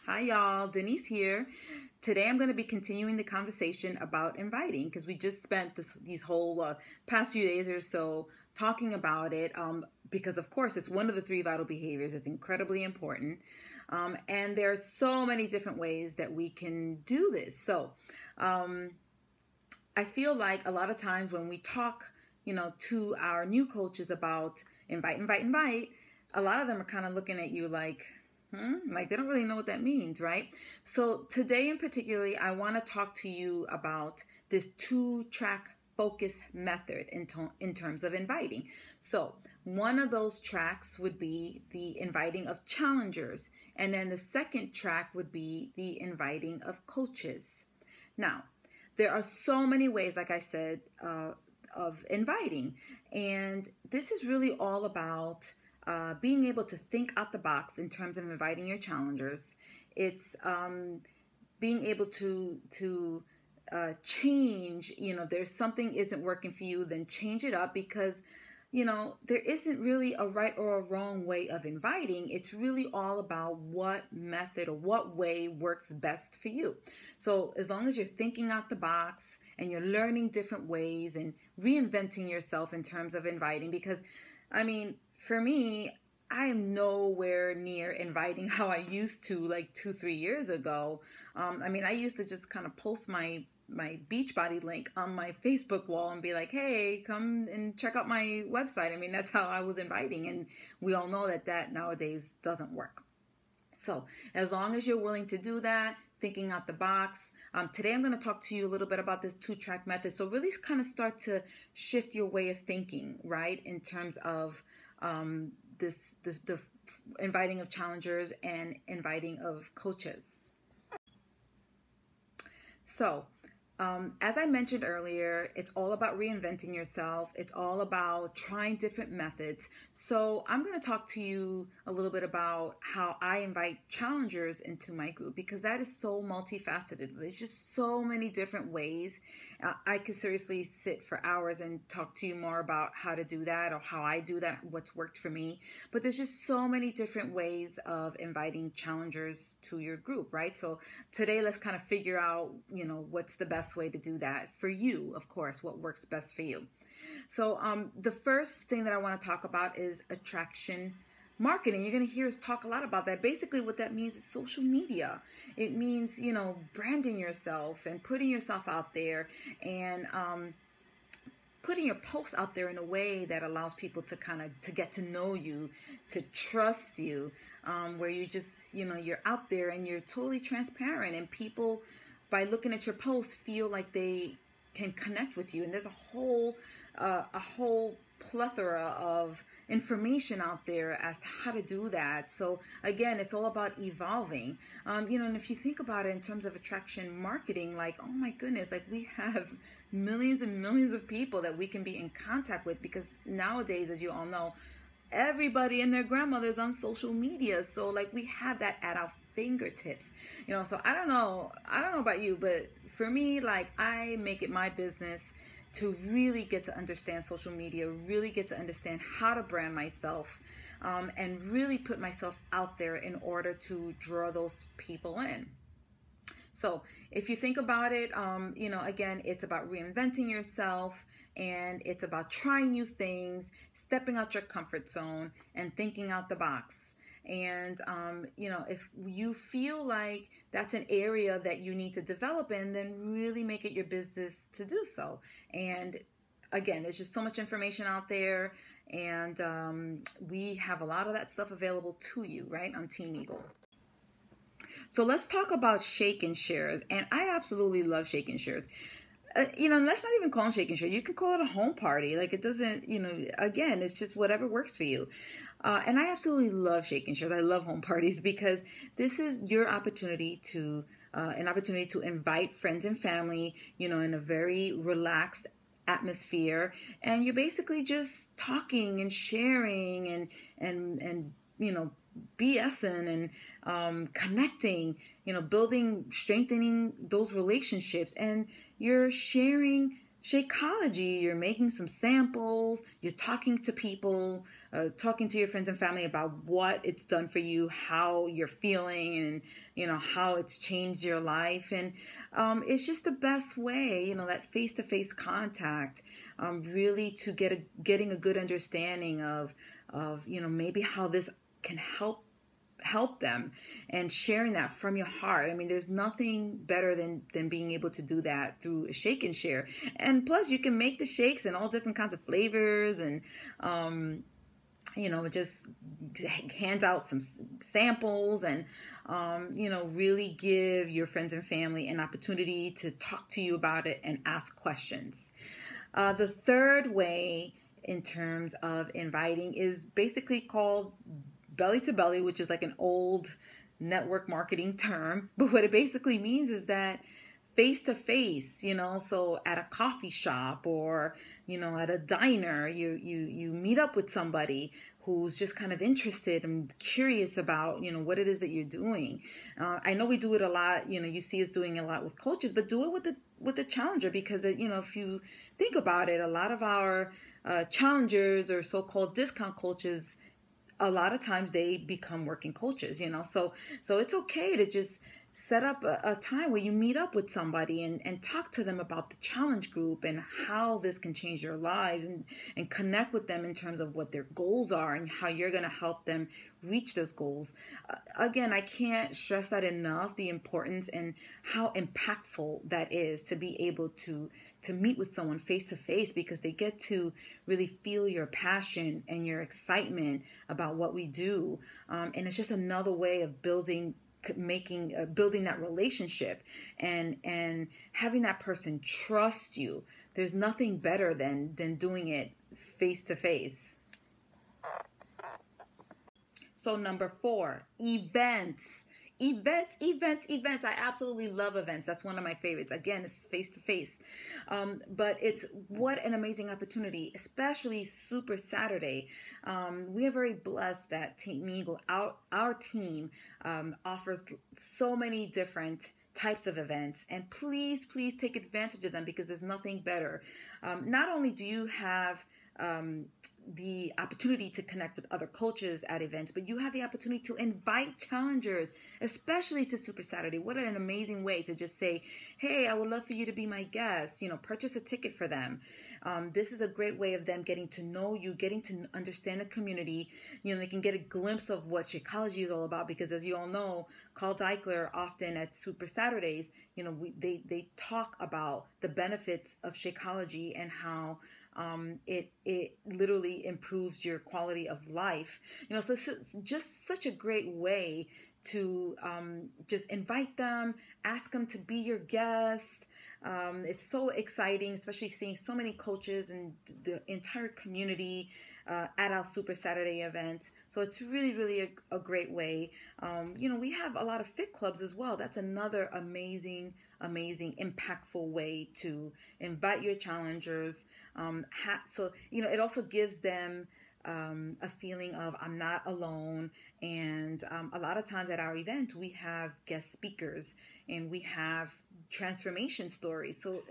Hi, y'all. Denise here. Today I'm going to be continuing the conversation about inviting because we just spent these whole past few days or so talking about it because, of course, it's one of the three vital behaviors. It's incredibly important. And there are so many different ways that we can do this. Um, I feel like a lot of times when we talk, to our new coaches about invite, a lot of them are kind of looking at you like, like they don't really know what that means, right? So today in particularly, I want to talk to you about this two-track focus method in terms of inviting. So one of those tracks would be the inviting of challengers, and then the second track would be the inviting of coaches. Now, there are so many ways, like I said, of inviting. And this is really all about being able to think out the box in terms of inviting your challengers. It's being able to change. There's something isn't working for you, then change it up because there isn't really a right or a wrong way of inviting. It's really all about what method or what way works best for you. So as long as you're thinking out the box and you're learning different ways and reinventing yourself in terms of inviting, because for me, I am nowhere near inviting how I used to like 2, 3 years ago. I used to just kind of post my Beachbody link on my Facebook wall and be like, hey, come and check out my website. That's how I was inviting. And we all know that nowadays doesn't work. So as long as you're willing to do that, thinking out the box, today I'm going to talk to you a little bit about this two-track method. So really kind of start to shift your way of thinking, right? In terms of the inviting of challengers and inviting of coaches. So as I mentioned earlier, it's all about reinventing yourself. It's all about trying different methods. So I'm going to talk to you a little bit about how I invite challengers into my group because that is so multifaceted. There's just so many different ways. I could seriously sit for hours and talk to you more about how to do that or how I do that, what's worked for me. But there's just so many different ways of inviting challengers to your group, right? So today, let's kind of figure out, what's the best way to do that for you, of course, what works best for you. So the first thing that I want to talk about is attraction marketing. You're going to hear us talk a lot about that. Basically, what that means is social media. It means, branding yourself and putting yourself out there and putting your posts out there in a way that allows people to to get to know you, to trust you, where you just, you're out there and you're totally transparent and people, by looking at your posts, feel like they can connect with you. And there's a whole plethora of information out there as to how to do that. So again, it's all about evolving. And if you think about it in terms of attraction marketing, like, oh my goodness, like we have millions and millions of people that we can be in contact with because nowadays, as you all know, everybody and their grandmother's on social media. So like we have that at our fingertips. So I don't know about you, but for me, like I make it my business to really get to understand social media, really get to understand how to brand myself, and really put myself out there in order to draw those people in. So if you think about it, again, it's about reinventing yourself and it's about trying new things, stepping out your comfort zone and thinking out the box. And, if you feel like that's an area that you need to develop in, then really make it your business to do so. And again, there's just so much information out there. And we have a lot of that stuff available to you, right, on Team Eagle. So let's talk about shake and shares. And I absolutely love shake and shares. Let's not even call them shake and share. You can call it a home party. Like it doesn't, again, it's just whatever works for you. And I absolutely love shake and shares. I love home parties because this is your opportunity to, an opportunity to invite friends and family, in a very relaxed atmosphere. And you're basically just talking and sharing and BSing and connecting, building, strengthening those relationships. And you're sharing Shakeology, you're making some samples, you're talking to people, talking to your friends and family about what it's done for you, how you're feeling, and how it's changed your life. And it's just the best way, that face-to-face contact, really to getting a good understanding of maybe how this can help them, and sharing that from your heart. I mean, there's nothing better than being able to do that through a shake and share. And plus, you can make the shakes in all different kinds of flavors, and just hand out some samples, and really give your friends and family an opportunity to talk to you about it and ask questions. The third way in terms of inviting is basically called belly to belly, which is like an old network marketing term. But what it basically means is that face to face, so at a coffee shop, or at a diner, you meet up with somebody who's just kind of interested and curious about what it is that you're doing. I know we do it a lot. You see us doing it a lot with coaches, but do it with the challenger, because if you think about it, a lot of our challengers, or so-called discount coaches, a lot of times they become working coaches. So it's okay to just set up a time where you meet up with somebody, and talk to them about the challenge group and how this can change your lives, and connect with them in terms of what their goals are and how you're going to help them reach those goals. Again, I can't stress that enough, the importance and how impactful that is, to be able to meet with someone face to face, because they get to really feel your passion and your excitement about what we do. And it's just another way of building that relationship, and having that person trust you. There's nothing better than doing it face to face. So number 4, events. Events. I absolutely love events. That's one of my favorites. Again, it's face to face. But it's what an amazing opportunity, especially Super Saturday. We are very blessed that Team Eagle, our team, offers so many different types of events, and please take advantage of them, because there's nothing better. Not only do you have the opportunity to connect with other coaches at events, but you have the opportunity to invite challengers, especially to Super Saturday. What an amazing way to just say, hey, I would love for you to be my guest, purchase a ticket for them. This is a great way of them getting to know you, getting to understand the community. They can get a glimpse of what Shakeology is all about, because as you all know, Carl Deichler often at Super Saturdays, they talk about the benefits of Shakeology, and how it literally improves your quality of life. So it's just such a great way to just invite them, ask them to be your guest. It's so exciting, especially seeing so many coaches and the entire community at our Super Saturday events. So it's really a great way. We have a lot of fit clubs as well. That's another amazing, impactful way to invite your challengers. So it also gives them a feeling of, I'm not alone. And a lot of times at our event, we have guest speakers, and we have transformation stories. So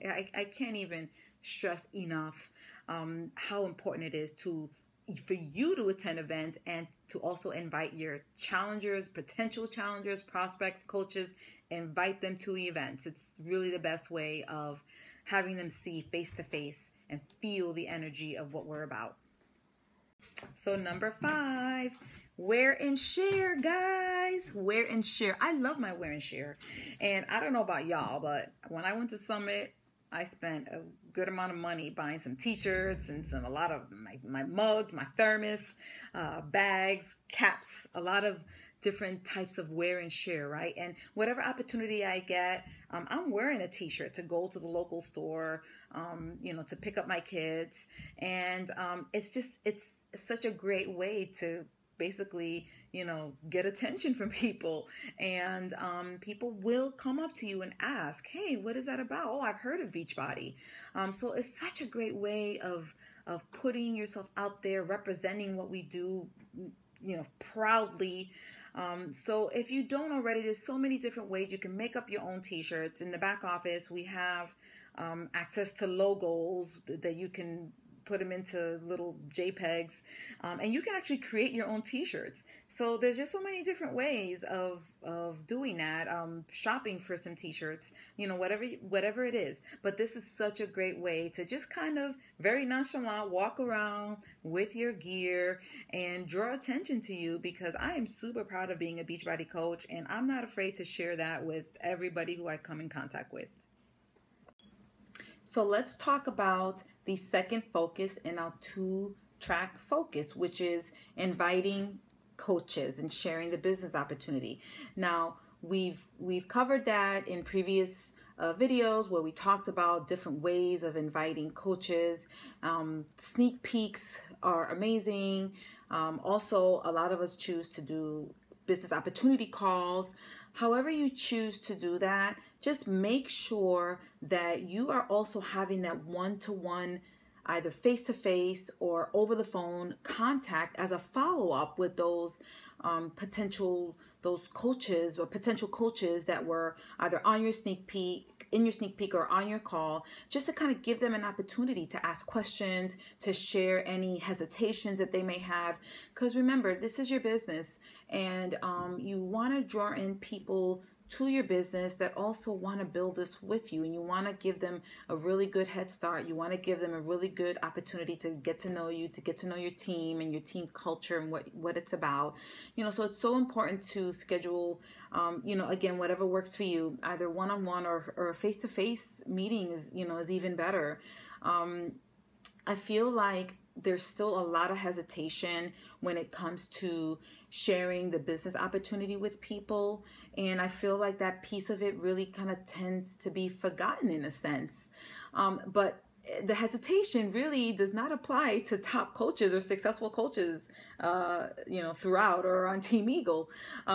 I can't even stress enough how important it is for you to attend events, and to also invite your challengers, potential challengers, prospects, coaches, invite them to events. It's really the best way of having them see face to face and feel the energy of what we're about. So number 5, wear and share, guys. Wear and share. I love my wear and share. And I don't know about y'all, but when I went to Summit, I spent a good amount of money buying some t-shirts and a lot of my mugs, my thermos, bags, caps, a lot of different types of wear and share, right? And whatever opportunity I get, I'm wearing a t-shirt to go to the local store, to pick up my kids. And it's such a great way to basically, get attention from people. And people will come up to you and ask, hey, what is that about? Oh, I've heard of Beachbody. So it's such a great way of putting yourself out there, representing what we do, proudly. So if you don't already, there's so many different ways you can make up your own t-shirts. In the back office, we have access to logos that you can put them into little JPEGs, and you can actually create your own T-shirts. So there's just so many different ways of doing that. Shopping for some T-shirts, whatever it is. But this is such a great way to just kind of very nonchalant walk around with your gear and draw attention to you, because I am super proud of being a Beachbody coach, and I'm not afraid to share that with everybody who I come in contact with. So let's talk about the second focus in our two-track focus, which is inviting coaches and sharing the business opportunity. Now, we've covered that in previous videos where we talked about different ways of inviting coaches. Sneak peeks are amazing. Also, a lot of us choose to do business opportunity calls. However you choose to do that, just make sure that you are also having that one-to-one, either face-to-face or over the phone contact as a follow-up with those coaches or potential coaches that were either on your sneak peek, in your sneak peek, or on your call, just to kind of give them an opportunity to ask questions, to share any hesitations that they may have. Because remember, this is your business, and you want to draw in people to your business that also want to build this with you, and you want to give them a really good head start. You want to give them a really good opportunity to get to know you, to get to know your team and your team culture and what it's about. So it's so important to schedule, again, whatever works for you, either one-on-one or a face-to-face meeting is even better. I feel like there's still a lot of hesitation when it comes to sharing the business opportunity with people. And I feel like that piece of it really kind of tends to be forgotten in a sense. But the hesitation really does not apply to top coaches or successful coaches, throughout or on Team Eagle,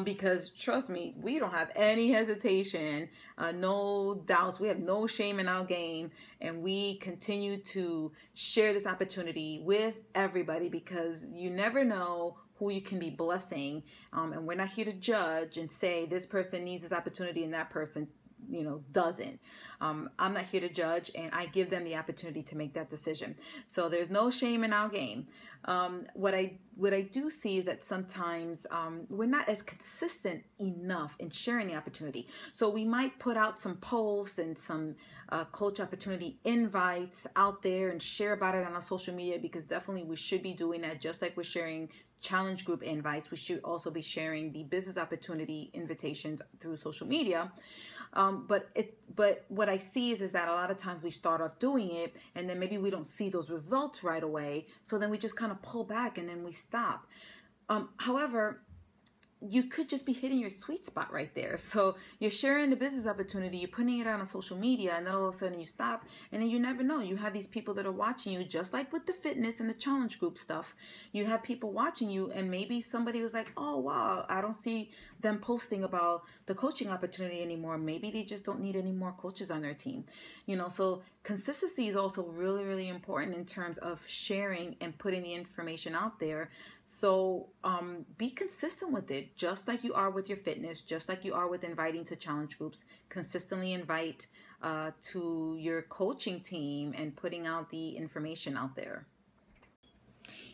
because trust me, we don't have any hesitation, no doubts. We have no shame in our game, and we continue to share this opportunity with everybody, because you never know who you can be blessing. And we're not here to judge and say this person needs this opportunity and that person doesn't. I'm not here to judge, and I give them the opportunity to make that decision. So there's no shame in our game. What I do see is that sometimes we're not as consistent enough in sharing the opportunity. So we might put out some posts and some coach opportunity invites out there and share about it on our social media, because definitely we should be doing that. Just like we're sharing challenge group invites, we should also be sharing the business opportunity invitations through social media. But what I see is that a lot of times we start off doing it, and then maybe we don't see those results right away. So then we just kind of pull back and then we stop. However, you could just be hitting your sweet spot right there. So you're sharing the business opportunity, you're putting it out on social media, and then all of a sudden you stop, and then you never know. You have these people that are watching you, just like with the fitness and the challenge group stuff. You have people watching you, and maybe somebody was like, oh, wow, I don't see them posting about the coaching opportunity anymore. Maybe they just don't need any more coaches on their team. So consistency is also really, really important in terms of sharing and putting the information out there. So be consistent with it, just like you are with your fitness, just like you are with inviting to challenge groups. Consistently invite to your coaching team and putting out the information out there.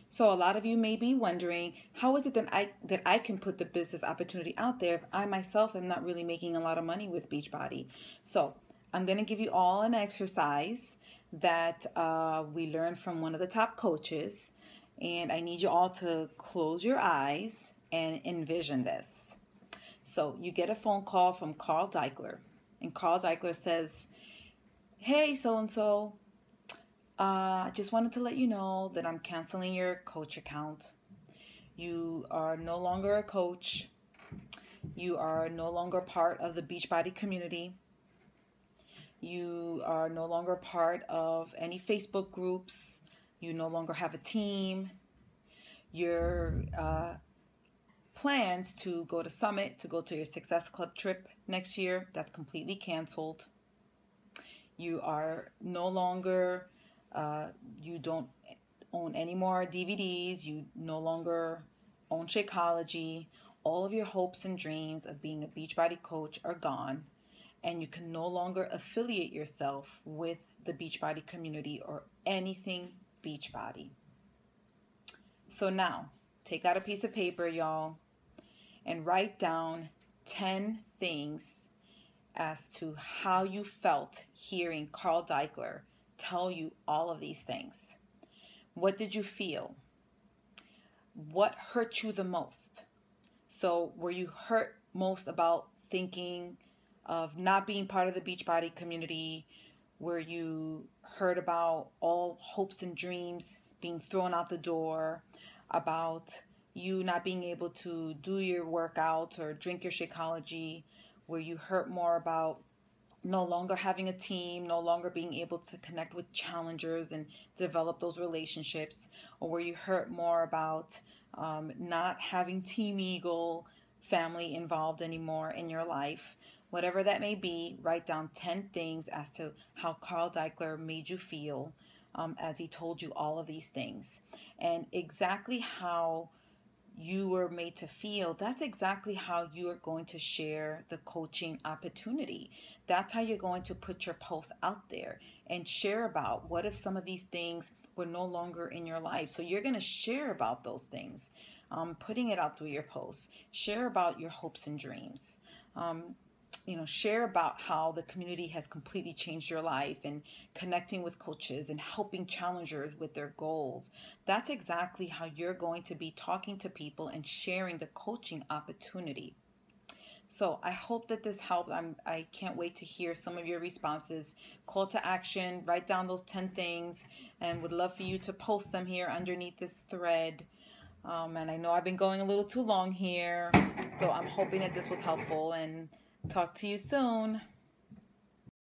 So a lot of you may be wondering, how is it that I can put the business opportunity out there if I myself am not really making a lot of money with Beachbody? So I'm going to give you all an exercise that we learned from one of the top coaches, and I need you all to close your eyes and envision this. So you get a phone call from Carl Deichler, and Carl Deichler says, hey, so-and-so, I just wanted to let you know that I'm canceling your coach account. You are no longer a coach. You are no longer part of the Beachbody community. You are no longer part of any Facebook groups. You no longer have a team. Your plans to go to Summit, to go to your Success Club trip next year, that's completely canceled. You are no longer, you don't own any more DVDs. You no longer own Shakeology. All of your hopes and dreams of being a Beachbody coach are gone, and you can no longer affiliate yourself with the Beachbody community or anything Beachbody. So now, take out a piece of paper, y'all, and write down 10 things as to how you felt hearing Carl Deichler tell you all of these things. What did you feel? What hurt you the most? So were you hurt most about thinking of not being part of the Beachbody community? Were you hurt about all hopes and dreams being thrown out the door? About you not being able to do your workouts or drink your Shakeology? Were you hurt more about no longer having a team, no longer being able to connect with challengers and develop those relationships? Or were you hurt more about not having Team Eagle family involved anymore in your life? Whatever that may be, write down 10 things as to how Carl Deichler made you feel as he told you all of these things. And exactly how you were made to feel, that's exactly how you are going to share the coaching opportunity. That's how you're going to put your posts out there and share about what if some of these things were no longer in your life. So you're going to share about those things, putting it out through your posts. Share about your hopes and dreams. Share about how the community has completely changed your life and connecting with coaches and helping challengers with their goals. That's exactly how you're going to be talking to people and sharing the coaching opportunity. So I hope that this helped. I can't wait to hear some of your responses. Call to action, write down those 10 things, and would love for you to post them here underneath this thread. And I know I've been going a little too long here, so I'm hoping that this was helpful, and talk to you soon.